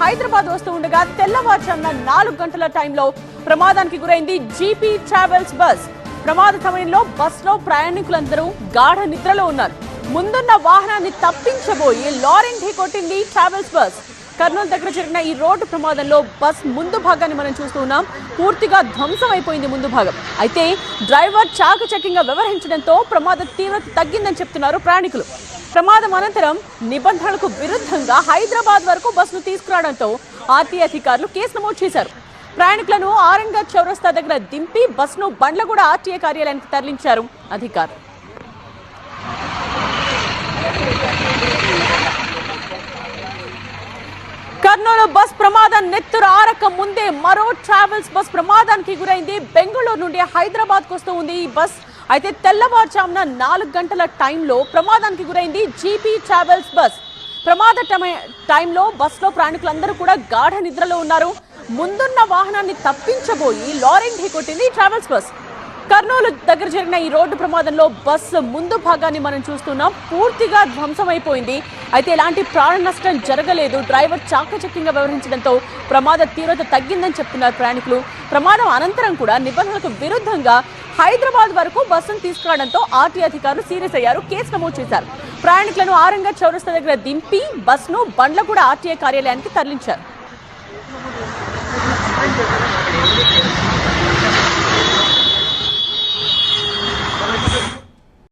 హైదరాబాద్ వస్తూ ఉండగా తెల్లవారుజామున 4 గంటల టైంలో ప్రమాదానికి గురైంది జీపీ ట్రావెల్స్ బస్. ప్రమాద సమయంలో బస్సులో ప్రయాణికులందరూ గాఢ నిద్రలో ఉన్నారు. ముందున్న వాహనాన్ని తప్పించబోయి లారీని ఢీకొట్టింది ట్రావెల్స్ బస్. కర్నూలు దగ్గర జరిగిన ఈ రోడ్డు ప్రమాదంలో బస్ ముందు భాగాన్ని మనం చూస్తూ ఉన్నాం. పూర్తిగా ధ్వంసం అయిపోయింది ముందు భాగం. అయితే డ్రైవర్ చాకచక్యంగా వ్యవహరించడంతో ప్రమాద తీవ్రత తగ్గిందని చెప్తున్నారు ప్రయాణికులు. ప్రమాదం అనంతరం నిబంధనలకు విరుద్ధంగా హైదరాబాద్ వరకు బస్సును తీసుకురావడంతో ఆర్టీఏ అధికారులు కేసు నమోదు చేశారు. ప్రయాణికులను ఆరంగర్ చౌరస్తా దగ్గర దింపి బస్సును బండ్లగూడ ఆర్టీఏ కార్యాలయానికి తరలించారు అధికారులు. కర్నూలు బస్ ప్రమాదం నెత్తురు ఆరక ముందే మరో ట్రావెల్స్ బస్ ప్రమాదానికి గురైంది. బెంగళూరు నుండి హైదరాబాద్ కు వస్తూ ఉంది ఈ బస్. అయితే తెల్లవారుజామున 4 గంటల టైంలో ప్రమాదానికి గురైంది జీపీ ట్రావెల్స్ బస్. ప్రమాద టైంలో బస్సులో ప్రయాణికులందరూ కూడా గాఢ నిద్రలో ఉన్నారు. ముందున్న వాహనాన్ని తప్పించబోయి లారీని ఢీకొట్టింది ట్రావెల్స్ బస్. కర్నూలు దగ్గర జరిగిన ఈ రోడ్డు ప్రమాదంలో బస్సు ముందు భాగాన్ని మనం చూస్తున్నాం. పూర్తిగా ధ్వంసమైపోయింది. అయితే ఎలాంటి ప్రాణ నష్టం జరగలేదు. డ్రైవర్ చాకచక్యంగా వ్యవహరించడంతో ప్రమాద తీవ్రత తగ్గిందని చెప్తున్నారు ప్రయాణికులు. ప్రమాదం అనంతరం కూడా నిబంధనలకు విరుద్ధంగా హైదరాబాద్ వరకు బస్సును తీసుకురావడంతో ఆర్టీఏ అధికారులు సీరియస్ అయ్యారు. కేసు నమోదు చేశారు. ప్రయాణికులను ఆరంగర్ చౌరస్తా దగ్గర దింపి బస్సును బండ్లగూడ ఆర్టీఏ కార్యాలయానికి తరలించారు.